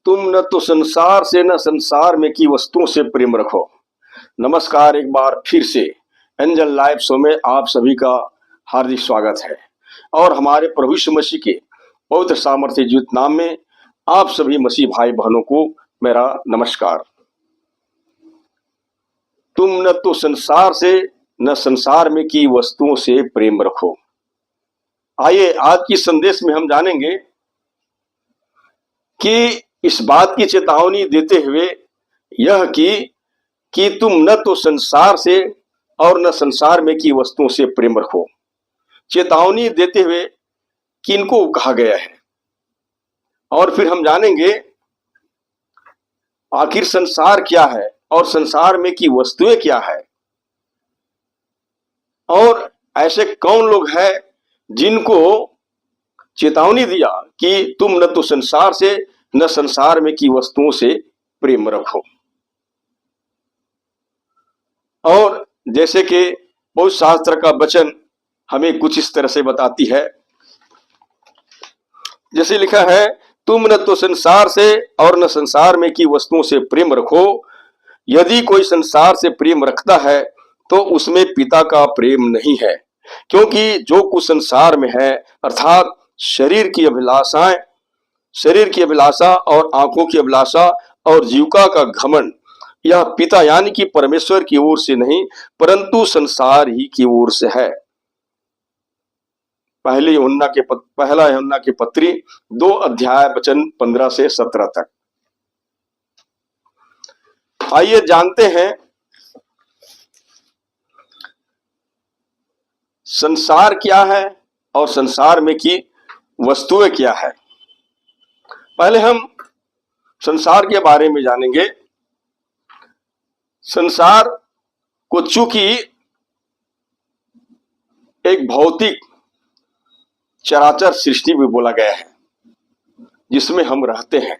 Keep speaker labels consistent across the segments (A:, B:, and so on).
A: तुम न तो संसार से न संसार में की वस्तुओं से प्रेम रखो। नमस्कार, एक बार फिर से एंजल लाइव शो में आप सभी का हार्दिक स्वागत है और हमारे प्रभु यीशु मसीह के पवित्र सामर्थ्य जीवित नाम में आप सभी मसीह भाई बहनों को मेरा नमस्कार। तुम न तो संसार से न संसार में की वस्तुओं से प्रेम रखो। आइए आज की संदेश में हम जानेंगे कि इस बात की चेतावनी देते हुए यह कि तुम न तो संसार से और न संसार में की वस्तुओं से प्रेम रखो। चेतावनी देते हुए किनको कहा गया है और फिर हम जानेंगे आखिर संसार क्या है और संसार में की वस्तुएं क्या है और ऐसे कौन लोग हैं जिनको चेतावनी दिया कि तुम न तो संसार से न संसार में की वस्तुओं से प्रेम रखो। और जैसे कि बहुत शास्त्र का वचन हमें कुछ इस तरह से बताती है, जैसे लिखा है, तुम न तो संसार से और न संसार में की वस्तुओं से प्रेम रखो। यदि कोई संसार से प्रेम रखता है तो उसमें पिता का प्रेम नहीं है, क्योंकि जो कुछ संसार में है अर्थात शरीर की अभिलाषा और आंखों की अभिलाषा और जीविका का घमंड, यह पिता यानी कि परमेश्वर की ओर से नहीं परंतु संसार ही की ओर से है। पहला यूहन्ना के पत्री 2 अध्याय वचन 15 से 17 तक। आइए जानते हैं संसार क्या है और संसार में की वस्तुएं क्या है। पहले हम संसार के बारे में जानेंगे। संसार को चूंकि एक भौतिक चराचर सृष्टि भी बोला गया है जिसमें हम रहते हैं,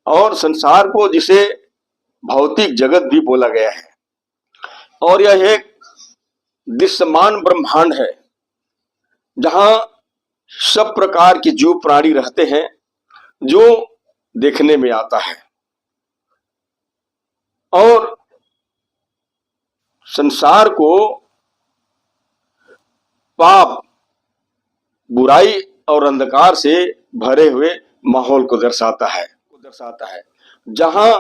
A: और संसार को जिसे भौतिक जगत भी बोला गया है, और यह एक दृश्यमान ब्रह्मांड है जहां सब प्रकार के जीव प्राणी रहते हैं जो देखने में आता है। और संसार को पाप, बुराई और अंधकार से भरे हुए माहौल को दर्शाता है जहां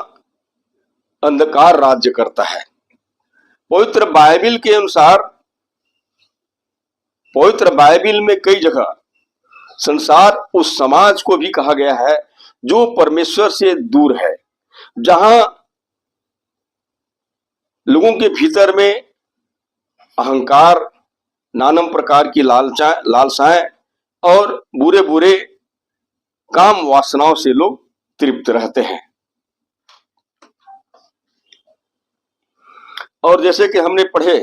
A: अंधकार राज्य करता है। पवित्र बाइबिल में कई जगह संसार उस समाज को भी कहा गया है जो परमेश्वर से दूर है, जहां लोगों के भीतर में अहंकार, नाना प्रकार की लालसाएं और बुरे बुरे काम वासनाओं से लोग तृप्त रहते हैं। और जैसे कि हमने पढ़े,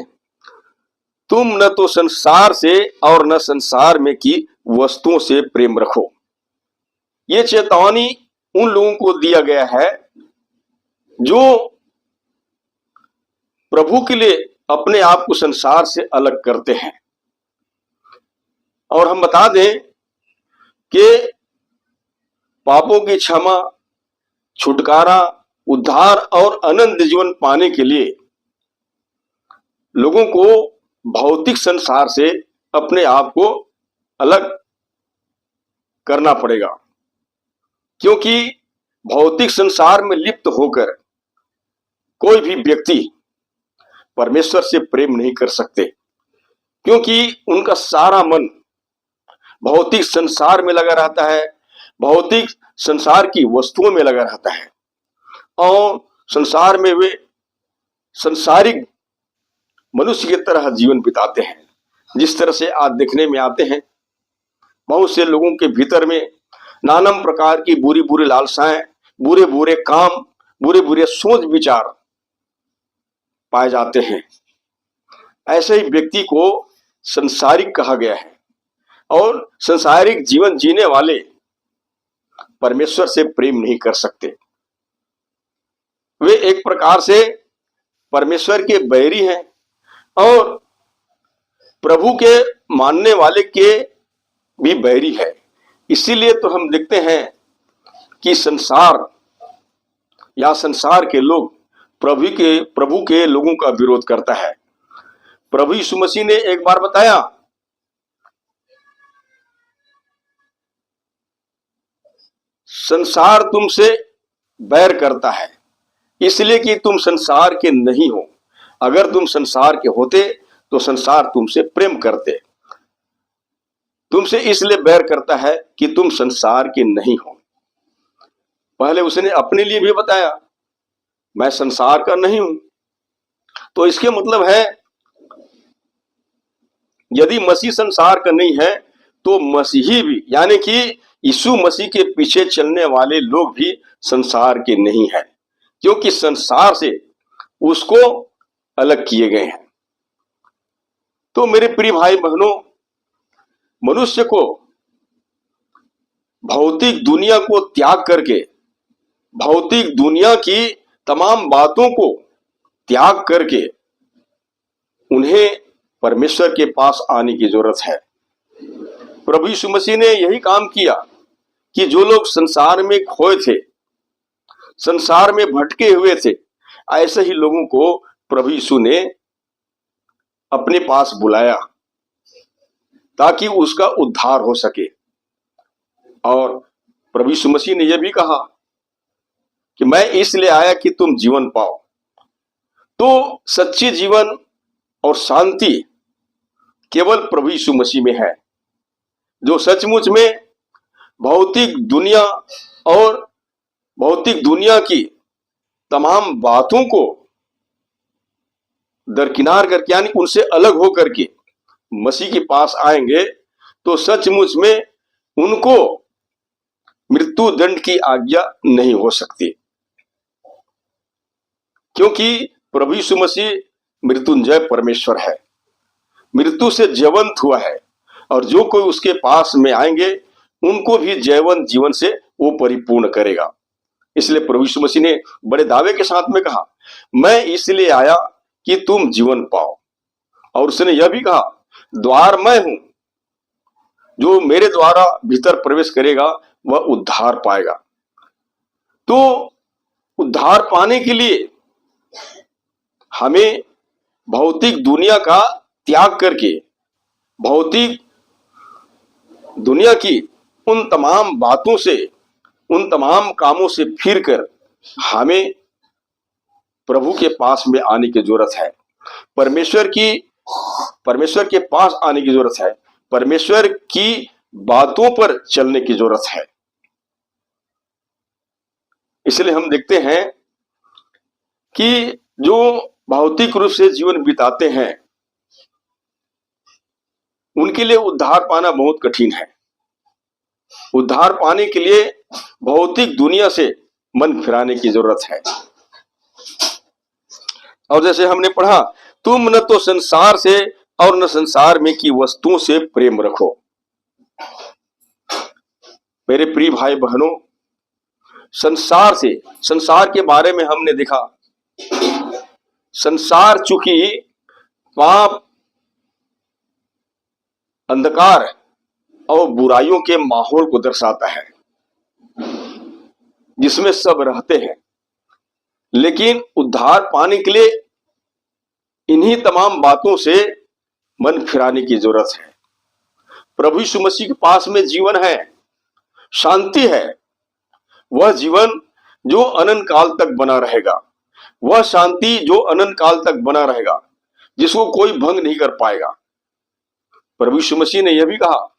A: तुम न तो संसार से और न संसार में की वस्तुओं से प्रेम रखो। ये चेतावनी उन लोगों को दिया गया है जो प्रभु के लिए अपने आप को संसार से अलग करते हैं। और हम बता दें कि पापों की क्षमा, छुटकारा, उद्धार और अनंत जीवन पाने के लिए लोगों को भौतिक संसार से अपने आप को अलग करना पड़ेगा, क्योंकि भौतिक संसार में लिप्त होकर कोई भी व्यक्ति परमेश्वर से प्रेम नहीं कर सकते, क्योंकि उनका सारा मन भौतिक संसार में लगा रहता है, भौतिक संसार की वस्तुओं में लगा रहता है और संसार में वे संसारिक मनुष्य की तरह जीवन बिताते हैं। जिस तरह से आज देखने में आते हैं, बहुत से लोगों के भीतर में नाना प्रकार की बुरी बुरी लालसाएं, बुरे बुरे काम, बुरे बुरे सोच विचार पाए जाते हैं। ऐसे ही व्यक्ति को संसारिक कहा गया है और संसारिक जीवन जीने वाले परमेश्वर से प्रेम नहीं कर सकते। वे एक प्रकार से परमेश्वर के बैरी हैं और प्रभु के मानने वाले के भी बैरी है, इसीलिए तो हम देखते हैं कि संसार या संसार के लोग प्रभु के लोगों का विरोध करता है। प्रभु यीशु मसीह ने एक बार बताया, संसार तुमसे बैर करता है इसलिए कि तुम संसार के नहीं हो। अगर तुम संसार के होते तो संसार तुमसे प्रेम करते। तुमसे इसलिए बैर करता है कि तुम संसार के नहीं हो। पहले उसने अपने लिए भी बताया, मैं संसार का नहीं हूं। तो इसके मतलब है, यदि मसीह संसार का नहीं है तो मसीही भी, यानी कि यीशु मसीह के पीछे चलने वाले लोग भी संसार के नहीं है, क्योंकि संसार से उसको अलग किए गए हैं। तो मेरे प्रिय भाई बहनों, मनुष्य को भौतिक दुनिया को त्याग करके, भौतिक दुनिया की तमाम बातों को त्याग करके उन्हें परमेश्वर के पास आने की जरूरत है। प्रभु यीशु मसीह ने यही काम किया कि जो लोग संसार में खोए थे, संसार में भटके हुए थे, ऐसे ही लोगों को प्रभु यीशु ने अपने पास बुलाया ताकि उसका उद्धार हो सके। और प्रभु यीशु मसीह ने यह भी कहा कि मैं इसलिए आया कि तुम जीवन पाओ। तो सच्ची जीवन और शांति केवल प्रभु यीशु मसीह में है, जो सचमुच में भौतिक दुनिया और भौतिक दुनिया की तमाम बातों को दरकिनार करके, यानी उनसे अलग होकर के मसीह के पास आएंगे तो सचमुच में उनको मृत्यु दंड की आज्ञा नहीं हो सकती, क्योंकि प्रभु यीशु मसीह मृत्युंजय परमेश्वर है, मृत्यु से जयवंत हुआ है। और जो कोई उसके पास में आएंगे उनको भी जयवंत जीवन से वो परिपूर्ण करेगा। इसलिए प्रभु यीशु मसीह ने बड़े दावे के साथ में कहा, मैं इसलिए आया कि तुम जीवन पाओ। और उसने यह भी कहा, द्वार मैं हूं, जो मेरे द्वारा भीतर प्रवेश करेगा वह उद्धार पाएगा। तो उद्धार पाने के लिए हमें भौतिक दुनिया का त्याग करके, भौतिक दुनिया की उन तमाम बातों से, उन तमाम कामों से फिरकर हमें प्रभु के पास में आने की जरूरत है। परमेश्वर के पास आने की जरूरत है, परमेश्वर की बातों पर चलने की जरूरत है। इसलिए हम देखते हैं कि जो भौतिक रूप से जीवन बिताते हैं उनके लिए उद्धार पाना बहुत कठिन है। उद्धार पाने के लिए भौतिक दुनिया से मन फिराने की जरूरत है। और जैसे हमने पढ़ा, तुम न तो संसार से और न संसार में की वस्तुओं से प्रेम रखो। मेरे प्रिय भाई बहनों, संसार के बारे में हमने देखा, संसार चूंकि पाप, अंधकार और बुराइयों के माहौल को दर्शाता है जिसमें सब रहते हैं, लेकिन उद्धार पाने के लिए इन्हीं तमाम बातों से मन फिराने की जरूरत है। प्रभु यीशु मसीह के पास में जीवन है, शांति है, वह जीवन जो अनंत काल तक बना रहेगा, वह शांति जो अनंत काल तक बना रहेगा, जिसको कोई भंग नहीं कर पाएगा। प्रभु यीशु मसीह ने यह भी कहा,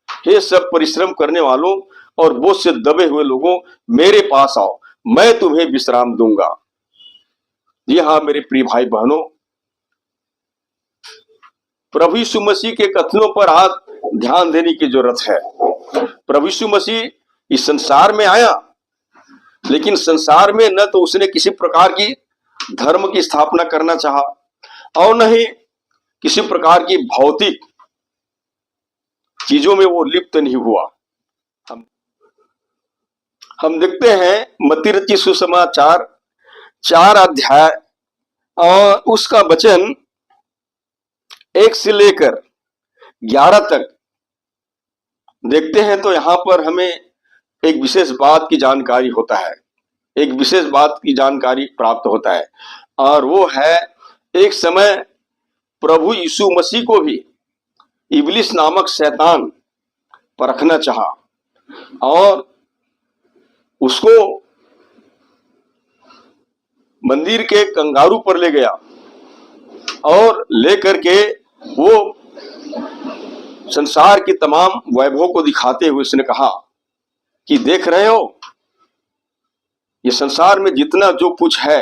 A: हे सब परिश्रम करने वालों और बोझ से दबे हुए लोगों, मेरे पास आओ, मैं तुम्हें विश्राम दूंगा। जी हाँ मेरे प्रिय भाई बहनों, प्रभु यीशु मसीह के कथनों पर आज ध्यान देने की जरूरत है। प्रभु यीशु मसीह इस संसार में आया, लेकिन संसार में न तो उसने किसी प्रकार की धर्म की स्थापना करना चाहा और न ही किसी प्रकार की भौतिक चीजों में वो लिप्त नहीं हुआ। हम देखते हैं मत्ती रचित सुसमाचार 4 अध्याय और उसका वचन 1 से लेकर 11 तक देखते हैं तो यहाँ पर हमें एक विशेष बात की जानकारी होता है, एक विशेष बात की जानकारी प्राप्त होता है, और वो है एक समय प्रभु यीशु मसीह को भी इब्लिस नामक शैतान परखना चाहा और उसको मंदिर के कंगारू पर ले गया और लेकर के वो संसार की तमाम वैभव को दिखाते हुए उसने कहा कि देख रहे हो, ये संसार में जितना जो कुछ है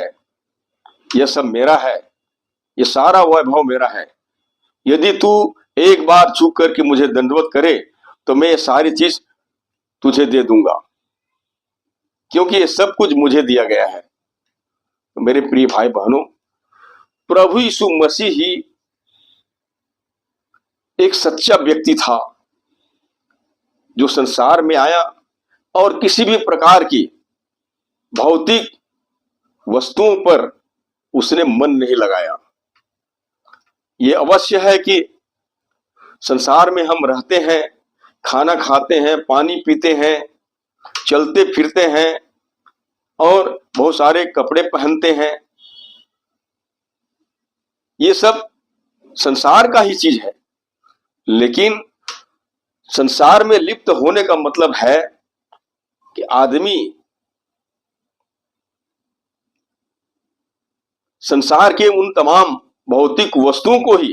A: यह सब मेरा है, ये सारा वैभव मेरा है। यदि तू एक बार झुक करके मुझे दंडवत करे तो मैं ये सारी चीज तुझे दे दूंगा, क्योंकि ये सब कुछ मुझे दिया गया है। तो मेरे प्रिय भाई बहनों, प्रभु यीशु मसीह ही एक सच्चा व्यक्ति था जो संसार में आया और किसी भी प्रकार की भौतिक वस्तुओं पर उसने मन नहीं लगाया। ये अवश्य है कि संसार में हम रहते हैं, खाना खाते हैं, पानी पीते हैं, चलते फिरते हैं और बहुत सारे कपड़े पहनते हैं, ये सब संसार का ही चीज है। लेकिन संसार में लिप्त होने का मतलब है कि आदमी संसार के उन तमाम भौतिक वस्तुओं को ही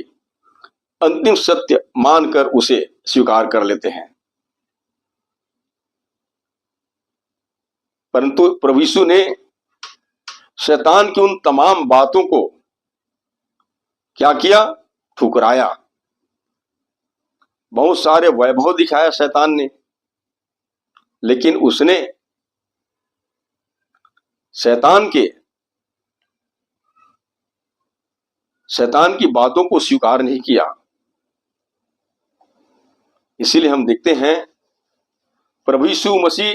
A: अंतिम सत्य मानकर उसे स्वीकार कर लेते हैं। परंतु प्रभु यीशु ने शैतान की उन तमाम बातों को क्या किया? ठुकराया। बहुत सारे वैभव दिखाया शैतान ने, लेकिन उसने शैतान की बातों को स्वीकार नहीं किया। इसीलिए हम देखते हैं प्रभु यीशु मसीह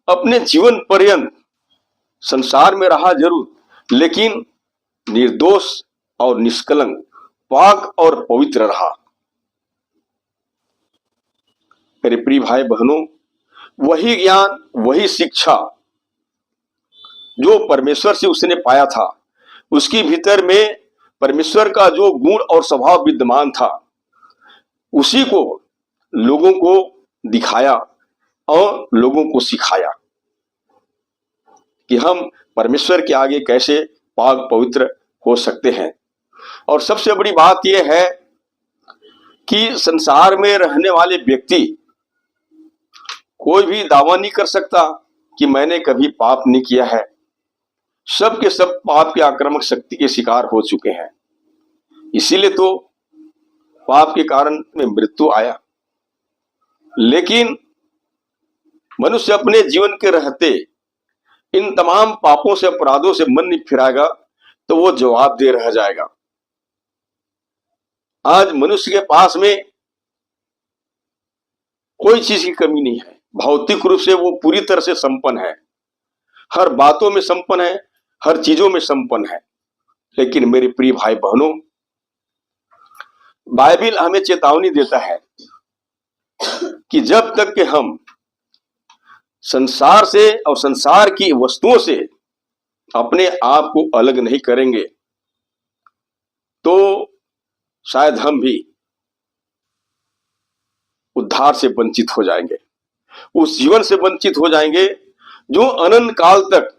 A: अपने जीवन पर्यंत संसार में रहा जरूर, लेकिन निर्दोष और निष्कलंक, पाक और पवित्र रहा। मेरे प्रिय भाई बहनों, वही ज्ञान, वही शिक्षा जो परमेश्वर से उसने पाया था, उसके भीतर में परमेश्वर का जो गुण और स्वभाव विद्यमान था, उसी को लोगों को दिखाया और लोगों को सिखाया कि हम परमेश्वर के आगे कैसे पाक पवित्र हो सकते हैं। और सबसे बड़ी बात यह है कि संसार में रहने वाले व्यक्ति कोई भी दावा नहीं कर सकता कि मैंने कभी पाप नहीं किया है। सब के सब पाप के आक्रामक शक्ति के शिकार हो चुके हैं। इसीलिए तो पाप के कारण में मृत्यु आया। लेकिन मनुष्य अपने जीवन के रहते इन तमाम पापों से, अपराधों से मन नहीं फिराएगा तो वो जवाब दे रह जाएगा। आज मनुष्य के पास में कोई चीज की कमी नहीं है। भौतिक रूप से वो पूरी तरह से संपन्न है, हर बातों में संपन्न है, हर चीजों में संपन्न है। लेकिन मेरे प्रिय भाई बहनों, बाइबल हमें चेतावनी देता है कि जब तक कि हम संसार से और संसार की वस्तुओं से अपने आप को अलग नहीं करेंगे तो शायद हम भी उद्धार से वंचित हो जाएंगे, उस जीवन से वंचित हो जाएंगे जो अनंत काल तक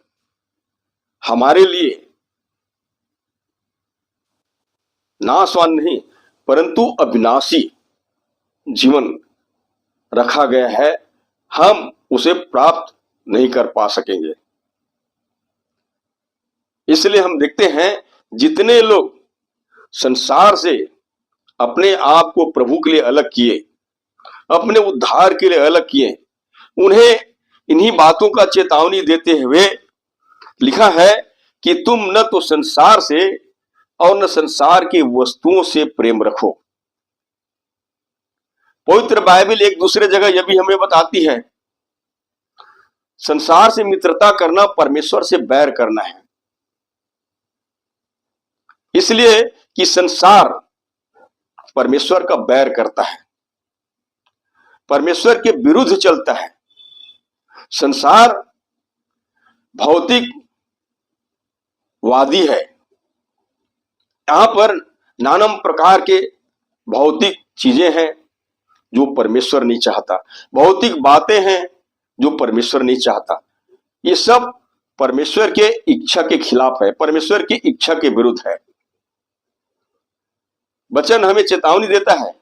A: हमारे लिए नाशवान नहीं परंतु अविनाशी जीवन रखा गया है। हम उसे प्राप्त नहीं कर पा सकेंगे। इसलिए हम देखते हैं जितने लोग संसार से अपने आप को प्रभु के लिए अलग किए, अपने उद्धार के लिए अलग किए, उन्हें इन्हीं बातों का चेतावनी देते हुए लिखा है कि तुम न तो संसार से और न संसार की वस्तुओं से प्रेम रखो। पवित्र बाइबल एक दूसरे जगह यह भी हमें बताती है, संसार से मित्रता करना परमेश्वर से बैर करना है। इसलिए कि संसार परमेश्वर का बैर करता है। परमेश्वर के विरुद्ध चलता है। संसार भौतिकवादी है। यहां पर नाना प्रकार के भौतिक चीजें हैं जो परमेश्वर नहीं चाहता, भौतिक बातें हैं जो परमेश्वर नहीं चाहता। ये सब परमेश्वर के इच्छा के खिलाफ है, परमेश्वर की इच्छा के विरुद्ध है। वचन हमें चेतावनी देता है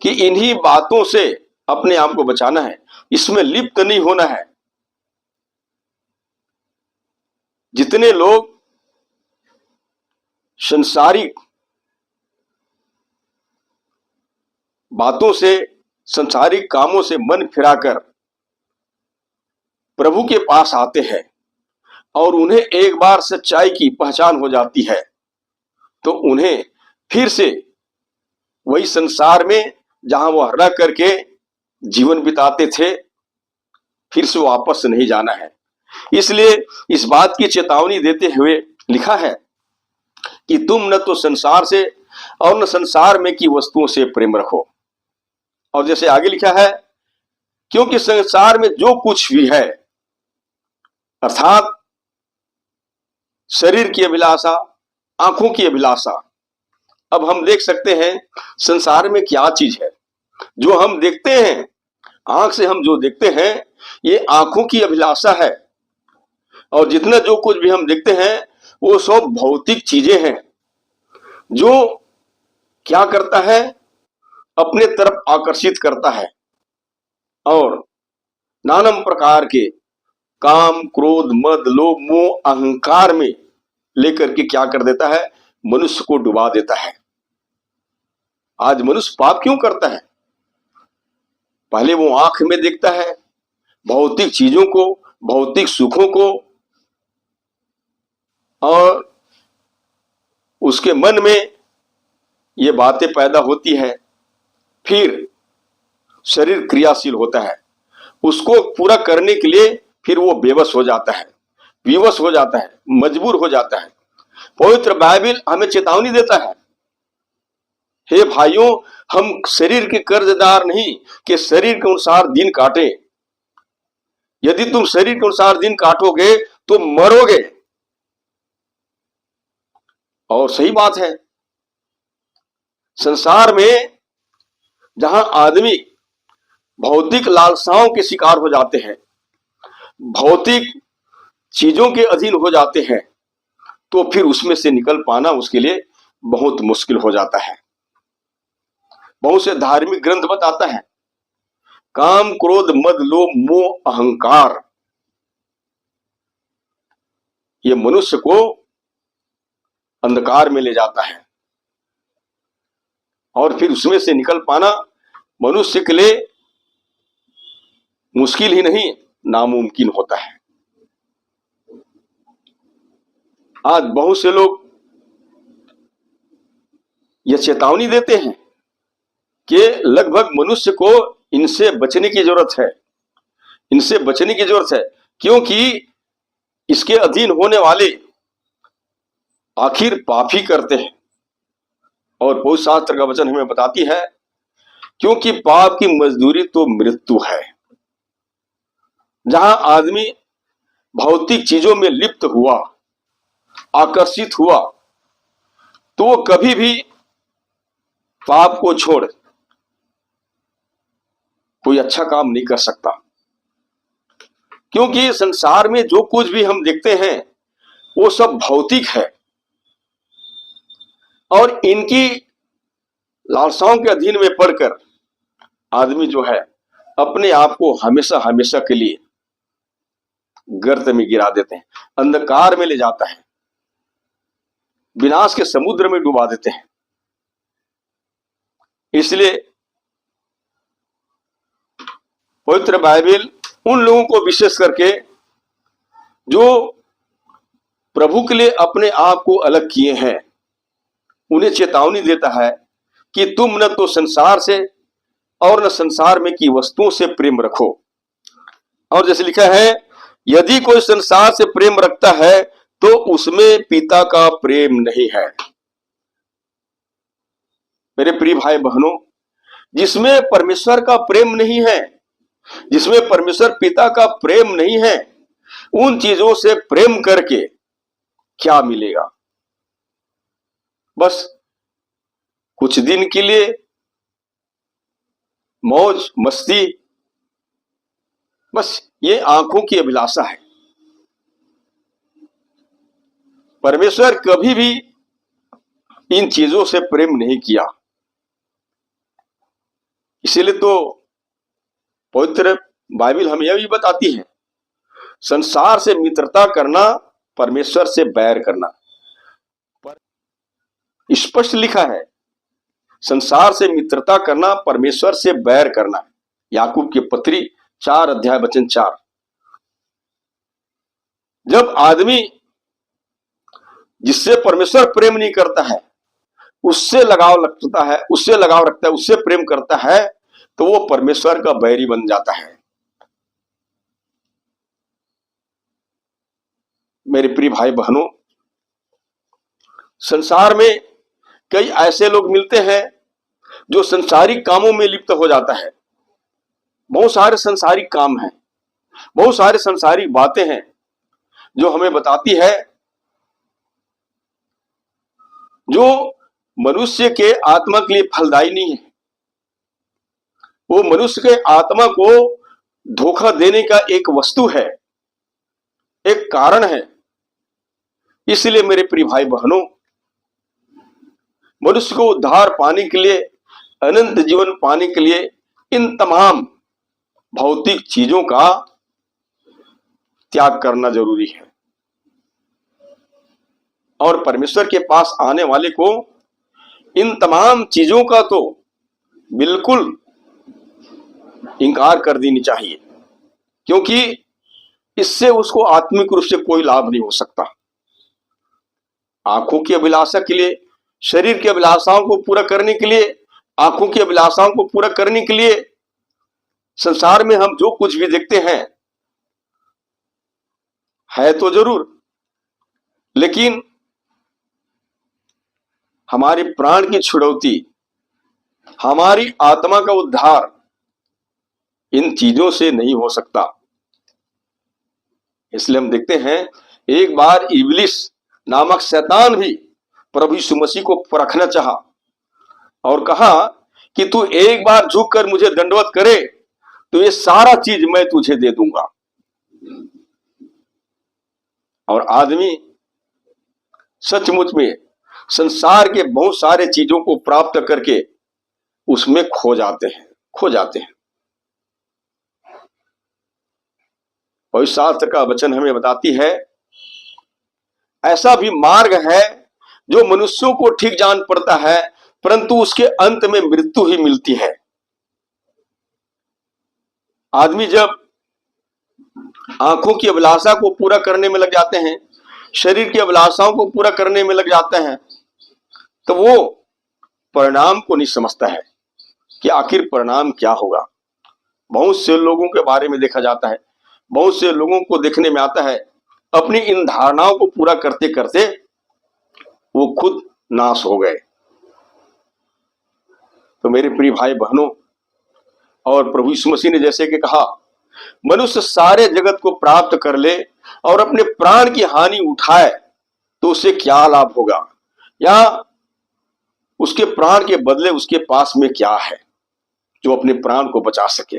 A: कि इन्हीं बातों से अपने आप को बचाना है, इसमें लिप्त नहीं होना है। जितने लोग संसारिक बातों से, संसारिक कामों से मन फिराकर प्रभु के पास आते हैं और उन्हें एक बार सच्चाई की पहचान हो जाती है, तो उन्हें फिर से वही संसार में जहां वह रह करके जीवन बिताते थे, फिर से वापस नहीं जाना है। इसलिए इस बात की चेतावनी देते हुए लिखा है कि तुम न तो संसार से और न संसार में की वस्तुओं से प्रेम रखो। और जैसे आगे लिखा है, क्योंकि संसार में जो कुछ भी है, अर्थात शरीर की अभिलाषा, आंखों की अभिलाषा। अब हम देख सकते हैं संसार में क्या चीज है जो हम देखते हैं, आंख से हम जो देखते हैं ये आंखों की अभिलाषा है। और जितना जो कुछ भी हम देखते हैं वो सब भौतिक चीजें हैं जो क्या करता है, अपने तरफ आकर्षित करता है और नाना प्रकार के काम, क्रोध, मद, लोभ, मोह, अहंकार में लेकर के क्या कर देता है, मनुष्य को डुबा देता है। आज मनुष्य पाप क्यों करता है? पहले वो आंख में देखता है भौतिक चीजों को, भौतिक सुखों को, और उसके मन में ये बातें पैदा होती है। फिर शरीर क्रियाशील होता है, उसको पूरा करने के लिए फिर वो बेबस हो जाता है, विवश हो जाता है, मजबूर हो जाता है। पवित्र बाइबल हमें चेतावनी देता है, हे भाइयों, हम शरीर के कर्जदार नहीं कि शरीर के अनुसार दिन काटे। यदि तुम शरीर के अनुसार दिन काटोगे तो मरोगे। और सही बात है, संसार में जहां आदमी भौतिक लालसाओं के शिकार हो जाते हैं, भौतिक चीजों के अधीन हो जाते हैं, तो फिर उसमें से निकल पाना उसके लिए बहुत मुश्किल हो जाता है। बहुत से धार्मिक ग्रंथ बताता है, काम, क्रोध, मद, लोभ, मोह, अहंकार, ये मनुष्य को अंधकार में ले जाता है और फिर उसमें से निकल पाना मनुष्य के लिए मुश्किल ही नहीं, नामुमकिन होता है। आज बहुत से लोग यह चेतावनी देते हैं कि लगभग मनुष्य को इनसे बचने की जरूरत है, इनसे बचने की जरूरत है, क्योंकि इसके अधीन होने वाले आखिर पाप ही करते हैं। और पवित्र शास्त्र का वचन हमें बताती है, क्योंकि पाप की मजदूरी तो मृत्यु है। जहां आदमी भौतिक चीजों में लिप्त हुआ, आकर्षित हुआ, तो वो कभी भी पाप को छोड़ कोई अच्छा काम नहीं कर सकता। क्योंकि संसार में जो कुछ भी हम देखते हैं वो सब भौतिक है और इनकी लालसाओं के अधीन में पड़कर आदमी जो है अपने आप को हमेशा हमेशा के लिए गर्त में गिरा देते हैं, अंधकार में ले जाता है, विनाश के समुद्र में डुबा देते हैं। इसलिए पवित्र बाइबल उन लोगों को विशेष करके जो प्रभु के लिए अपने आप को अलग किए हैं, उन्हें चेतावनी देता है कि तुम न तो संसार से और न संसार में की वस्तुओं से प्रेम रखो। और जैसे लिखा है, यदि कोई संसार से प्रेम रखता है तो उसमें पिता का प्रेम नहीं है। मेरे प्रिय भाई बहनों, जिसमें परमेश्वर का प्रेम नहीं है, जिसमें परमेश्वर पिता का प्रेम नहीं है, उन चीजों से प्रेम करके क्या मिलेगा? बस कुछ दिन के लिए मौज मस्ती, बस ये आंखों की अभिलाषा है। परमेश्वर कभी भी इन चीजों से प्रेम नहीं किया। इसीलिए तो पवित्र बाइबल हमें यह भी बताती है, संसार से मित्रता करना परमेश्वर से बैर करना। स्पष्ट लिखा है, संसार से मित्रता करना परमेश्वर से बैर करना। याकूब की पत्री 4 अध्याय वचन 4। जब आदमी जिससे परमेश्वर प्रेम नहीं करता है, उससे लगाव रखता है, उससे प्रेम करता है, तो वो परमेश्वर का बैरी बन जाता है। मेरे प्रिय भाई बहनों, संसार में कई ऐसे लोग मिलते हैं जो संसारिक कामों में लिप्त हो जाता है। बहुत सारे संसारिक काम हैं, बहुत सारे संसारिक बातें हैं जो हमें बताती है, जो मनुष्य के आत्मा के लिए फलदायी नहीं है। वो मनुष्य के आत्मा को धोखा देने का एक वस्तु है, एक कारण है। इसलिए मेरे प्रिय भाई बहनों, मनुष्य को उद्धार पाने के लिए, अनंत जीवन पाने के लिए इन तमाम भौतिक चीजों का त्याग करना जरूरी है। और परमेश्वर के पास आने वाले को इन तमाम चीजों का तो बिल्कुल इनकार कर देनी चाहिए, क्योंकि इससे उसको आत्मिक रूप से कोई लाभ नहीं हो सकता। आंखों की अभिलाषा के लिए, शरीर की अभिलाषाओं को पूरा करने के लिए, आंखों की अभिलाषाओं को पूरा करने के लिए संसार में हम जो कुछ भी देखते हैं है तो जरूर, लेकिन हमारे प्राण की छुड़ौती, हमारी आत्मा का उद्धार इन चीजों से नहीं हो सकता। इसलिए हम देखते हैं, एक बार इब्लिस नामक शैतान भी प्रभु यीशु मसीह को परखना चाहा और कहा कि तू एक बार झुक कर मुझे दंडवत करे तो ये सारा चीज मैं तुझे दे दूंगा। और आदमी सचमुच में संसार के बहुत सारे चीजों को प्राप्त करके उसमें खो जाते हैं। पवित्र शास्त्र का वचन हमें बताती है, ऐसा भी मार्ग है जो मनुष्यों को ठीक जान पड़ता है, परंतु उसके अंत में मृत्यु ही मिलती है। आदमी जब आंखों की अभिलाषा को पूरा करने में लग जाते हैं, शरीर की अभिलाषाओं को पूरा करने में लग जाते हैं, तो वो परिणाम को नहीं समझता है कि आखिर परिणाम क्या होगा। बहुत से लोगों के बारे में देखा जाता है, बहुत से लोगों को देखने में आता है, अपनी इन धारणाओं को पूरा करते करते वो खुद नाश हो गए। तो मेरे प्रिय भाई बहनों, और प्रभु यीशु मसीह ने जैसे कि कहा, मनुष्य सारे जगत को प्राप्त कर ले और अपने प्राण की हानि उठाए तो उसे क्या लाभ होगा, या उसके प्राण के बदले उसके पास में क्या है जो अपने प्राण को बचा सके।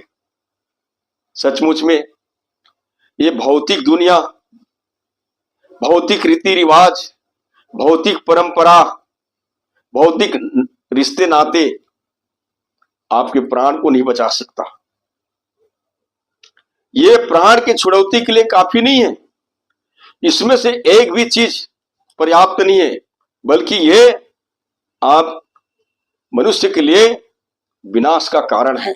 A: सचमुच में ये भौतिक दुनिया, भौतिक रीति रिवाज, भौतिक परंपरा, भौतिक रिश्ते नाते आपके प्राण को नहीं बचा सकता। ये प्राण की छुड़ौती के लिए काफी नहीं है, इसमें से एक भी चीज पर्याप्त नहीं है, बल्कि ये आप मनुष्य के लिए विनाश का कारण है।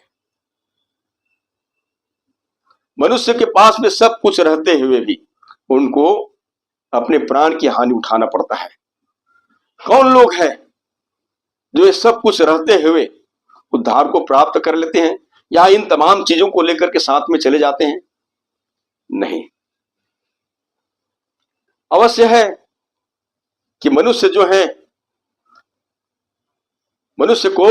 A: मनुष्य के पास में सब कुछ रहते हुए भी उनको अपने प्राण की हानि उठाना पड़ता है। कौन लोग हैं जो ये सब कुछ रहते हुए उद्धार को प्राप्त कर लेते हैं या इन तमाम चीजों को लेकर के साथ में चले जाते हैं? नहीं। अवश्य है कि मनुष्य जो है, मनुष्य को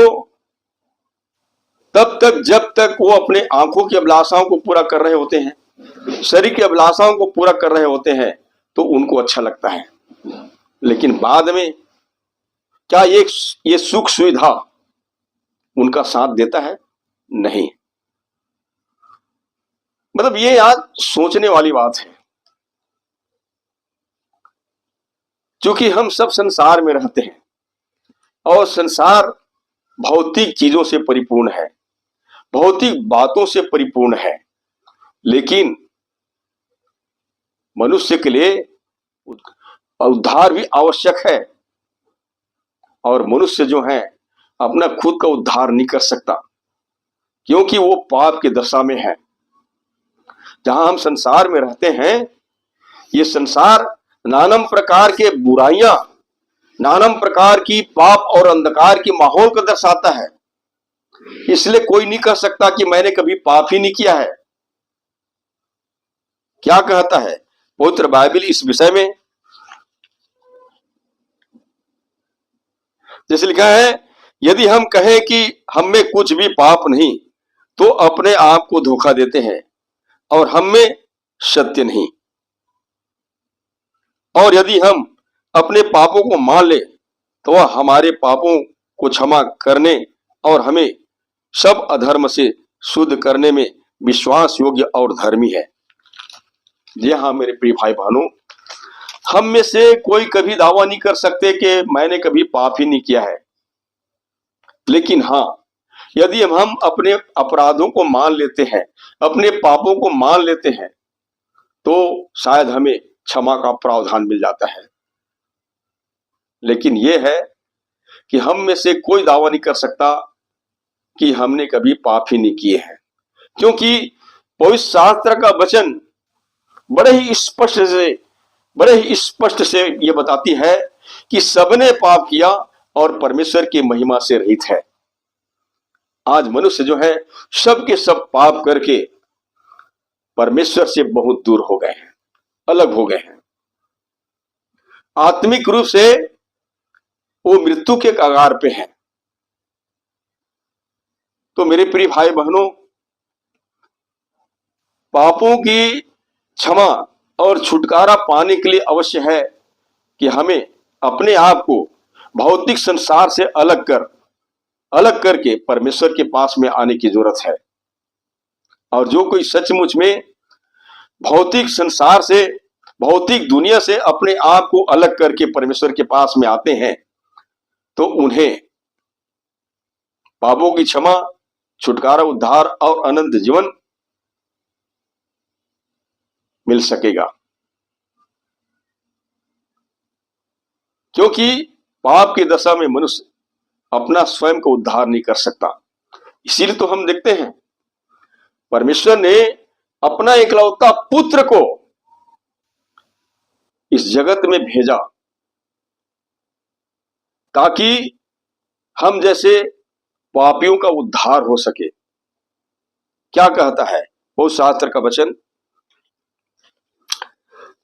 A: तब तक जब तक वो अपने आंखों की अभिलाषाओं को पूरा कर रहे होते हैं, शरीर की अभिलाषाओं को पूरा कर रहे होते हैं, तो उनको अच्छा लगता है। लेकिन बाद में क्या ये सुख सुविधा उनका साथ देता है? नहीं। मतलब ये आज सोचने वाली बात है। क्योंकि हम सब संसार में रहते हैं और संसार भौतिक चीजों से परिपूर्ण है, भौतिक बातों से परिपूर्ण है। लेकिन मनुष्य के लिए उद्धार भी आवश्यक है, और मनुष्य जो है अपना खुद का उद्धार नहीं कर सकता, क्योंकि वो पाप की दशा में है। जहां हम संसार में रहते हैं, ये संसार नानाम प्रकार के बुराइयां, नानाम प्रकार की पाप और अंधकार की माहौल को दर्शाता है। इसलिए कोई नहीं कह सकता कि मैंने कभी पाप ही नहीं किया है। क्या कहता है पवित्र बाइबल इस विषय में? जैसे लिखा है, यदि हम कहें कि हम में कुछ भी पाप नहीं, तो अपने आप को धोखा देते हैं और हम में सत्य नहीं। और यदि हम अपने पापों को मान ले, तो वह हमारे पापों को क्षमा करने और हमें सब अधर्म से शुद्ध करने में विश्वास योग्य और धर्मी है। जी हाँ मेरे प्रिय भाई बहनों, हम में से कोई कभी दावा नहीं कर सकते कि मैंने कभी पाप ही नहीं किया है। लेकिन हाँ, यदि हम अपने अपराधों को मान लेते हैं, अपने पापों को मान लेते हैं, तो शायद हमें क्षमा का प्रावधान मिल जाता है। लेकिन यह है कि हम में से कोई दावा नहीं कर सकता कि हमने कभी पाप ही नहीं किए हैं, क्योंकि पवित्र शास्त्र का वचन बड़े ही स्पष्ट से यह बताती है कि सबने पाप किया और परमेश्वर की महिमा से रहित है। आज मनुष्य जो है सब के सब पाप करके परमेश्वर से बहुत दूर हो गए हैं, अलग हो गए हैं। आत्मिक रूप से वो मृत्यु के कगार पे हैं। तो मेरे प्रिय भाई बहनों, पापों की क्षमा और छुटकारा पाने के लिए अवश्य है कि हमें अपने आप को भौतिक संसार से अलग करके परमेश्वर के पास में आने की जरूरत है। और जो कोई सचमुच में भौतिक संसार से, भौतिक दुनिया से अपने आप को अलग करके परमेश्वर के पास में आते हैं, तो उन्हें पापों की क्षमा, छुटकारा, उद्धार और अनंत जीवन मिल सकेगा। क्योंकि पाप की दशा में मनुष्य अपना स्वयं को उद्धार नहीं कर सकता। इसीलिए तो हम देखते हैं परमेश्वर ने अपना इकलौता पुत्र को इस जगत में भेजा, ताकि हम जैसे पापियों का उद्धार हो सके। क्या कहता है वो शास्त्र का वचन?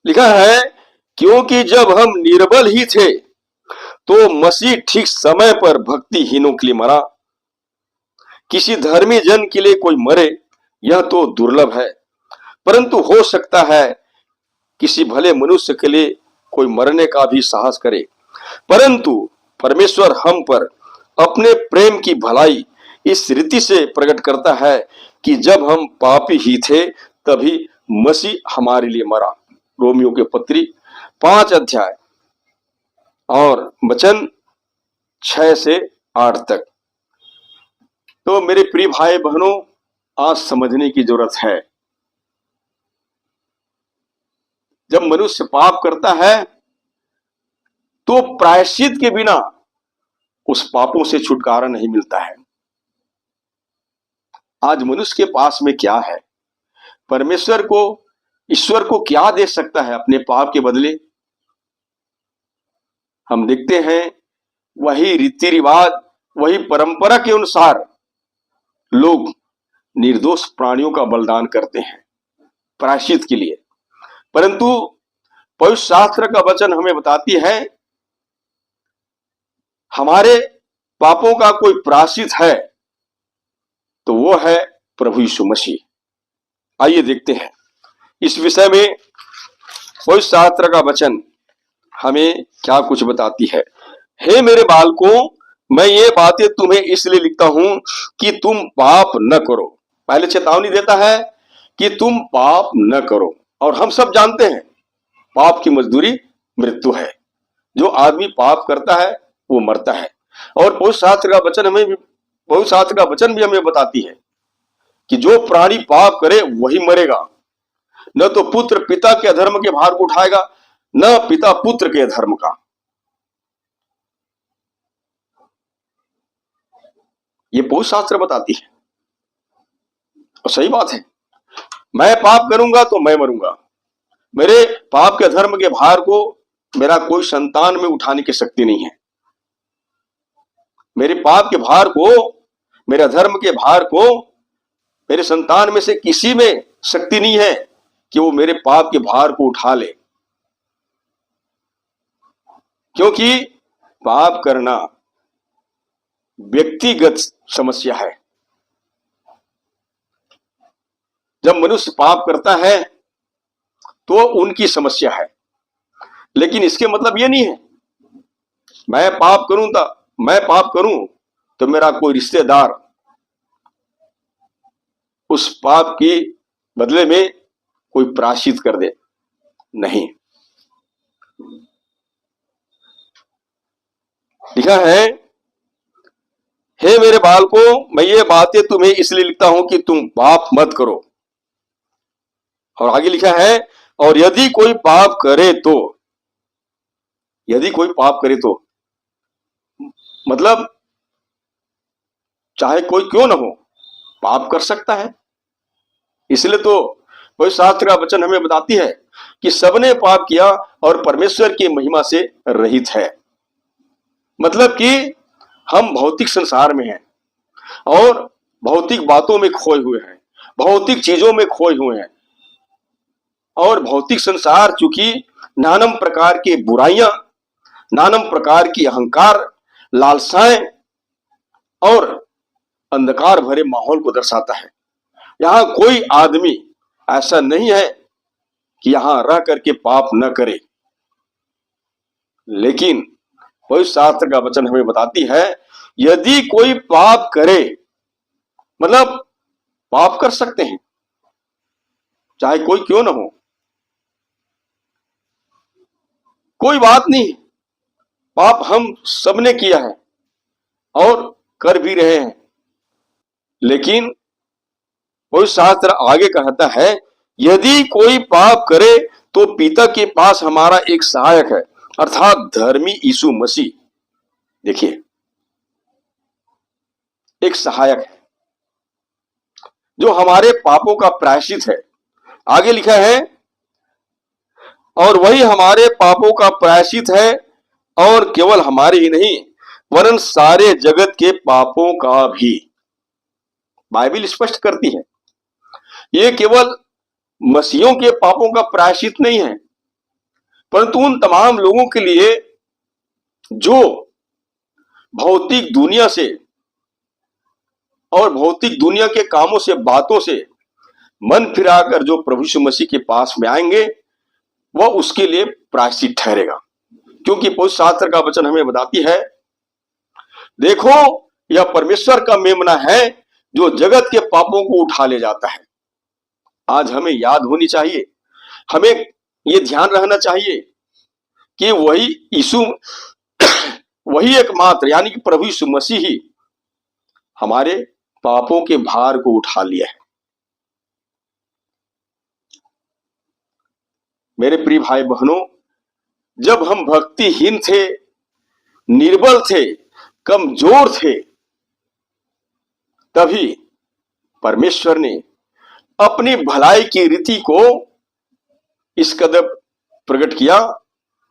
A: लिखा है, क्योंकि जब हम निर्बल ही थे तो मसीह ठीक समय पर भक्तिहीनों के लिए मरा। किसी धर्मी जन के लिए कोई मरे, यह तो दुर्लभ है, परंतु हो सकता है किसी भले मनुष्य के लिए कोई मरने का भी साहस करे। परंतु परमेश्वर हम पर अपने प्रेम की भलाई इस रीति से प्रकट करता है कि जब हम पापी ही थे, तभी मसीह हमारे लिए मरा। रोमियो के पत्री 5 अध्याय और वचन 6 से 8 तक। तो मेरे प्रिय भाई बहनों, आज समझने की जरूरत है, जब मनुष्य पाप करता है तो प्रायश्चित के बिना उस पापों से छुटकारा नहीं मिलता है। आज मनुष्य के पास में क्या है? ईश्वर को क्या दे सकता है अपने पाप के बदले? हम देखते हैं वही रीति रिवाज, वही परंपरा के अनुसार लोग निर्दोष प्राणियों का बलिदान करते हैं प्रायश्चित के लिए। परंतु पवित्र शास्त्र का वचन हमें बताती है, हमारे पापों का कोई प्रायश्चित है तो वो है प्रभु यीशु मसीह। आइए देखते हैं इस विषय में पवित्र शास्त्र का वचन हमें क्या कुछ बताती है। हे मेरे बालकों, मैं ये बातें तुम्हें इसलिए लिखता हूं कि तुम पाप न करो। पहले चेतावनी देता है कि तुम पाप न करो, और हम सब जानते हैं पाप की मजदूरी मृत्यु है। जो आदमी पाप करता है वो मरता है। और पवित्र शास्त्र का वचन भी हमें बताती है कि जो प्राणी पाप करे वही मरेगा। न तो पुत्र पिता के अधर्म के भार को उठाएगा, न पिता पुत्र के अधर्म का। ये पवित्र शास्त्र बताती है, और सही बात है। मैं पाप करूंगा तो मैं मरूंगा। मेरे पाप के धर्म के भार को मेरा कोई संतान में उठाने की शक्ति नहीं है। मेरे पाप के भार को, मेरे धर्म के भार को मेरे संतान में से किसी में शक्ति नहीं है कि वो मेरे पाप के भार को उठा ले। क्योंकि पाप करना व्यक्तिगत समस्या है। जब मनुष्य पाप करता है तो उनकी समस्या है, लेकिन इसके मतलब ये नहीं है मैं पाप करूं तो मेरा कोई रिश्तेदार उस पाप के बदले में कोई प्रायश्चित कर दे। नहीं, लिखा है, हे मेरे बालकों, मैं ये बातें तुम्हें इसलिए लिखता हूं कि तुम पाप मत करो। और आगे लिखा है, और यदि कोई पाप करे तो मतलब चाहे कोई क्यों ना हो पाप कर सकता है। इसलिए तो कोई शास्त्र का वचन हमें बताती है कि सबने पाप किया और परमेश्वर की महिमा से रहित है। मतलब कि हम भौतिक संसार में हैं और भौतिक बातों में खोए हुए हैं, भौतिक चीजों में खोए हुए हैं। और भौतिक संसार चूंकि नानम प्रकार के बुराइयां, नानम प्रकार की अहंकार, लालसाएं और अंधकार भरे माहौल को दर्शाता है। यहां कोई आदमी ऐसा नहीं है कि यहां रह करके पाप न करे। लेकिन पवित्र शास्त्र का वचन हमें बताती है, यदि कोई पाप करे, मतलब पाप कर सकते हैं चाहे कोई क्यों ना हो, कोई बात नहीं। पाप हम सबने किया है और कर भी रहे हैं। लेकिन पवित्र शास्त्र आगे कहता है, यदि कोई पाप करे तो पिता के पास हमारा एक सहायक है, अर्थात धर्मी यीशु मसीह। देखिए, एक सहायक है जो हमारे पापों का प्रायश्चित है। आगे लिखा है, और वही हमारे पापों का प्रायश्चित है, और केवल हमारे ही नहीं वरन सारे जगत के पापों का भी। बाइबल स्पष्ट करती है, ये केवल मसीहों के पापों का प्रायश्चित नहीं है, परंतु उन तमाम लोगों के लिए जो भौतिक दुनिया से और भौतिक दुनिया के कामों से, बातों से मन फिराकर जो प्रभु यीशु मसीह के पास में आएंगे, वह उसके लिए प्रायश्चित ठहरेगा। क्योंकि पवित्र शास्त्र का वचन हमें बताती है, देखो यह परमेश्वर का मेमना है जो जगत के पापों को उठा ले जाता है। आज हमें याद होनी चाहिए, हमें यह ध्यान रहना चाहिए कि वही एकमात्र यानी कि प्रभु यीशु मसीह ही हमारे पापों के भार को उठा लिया है। मेरे प्रिय भाई बहनों, जब हम भक्तिहीन थे, निर्बल थे, कमजोर थे, तभी परमेश्वर ने अपनी भलाई की रीति को इस कदर प्रकट किया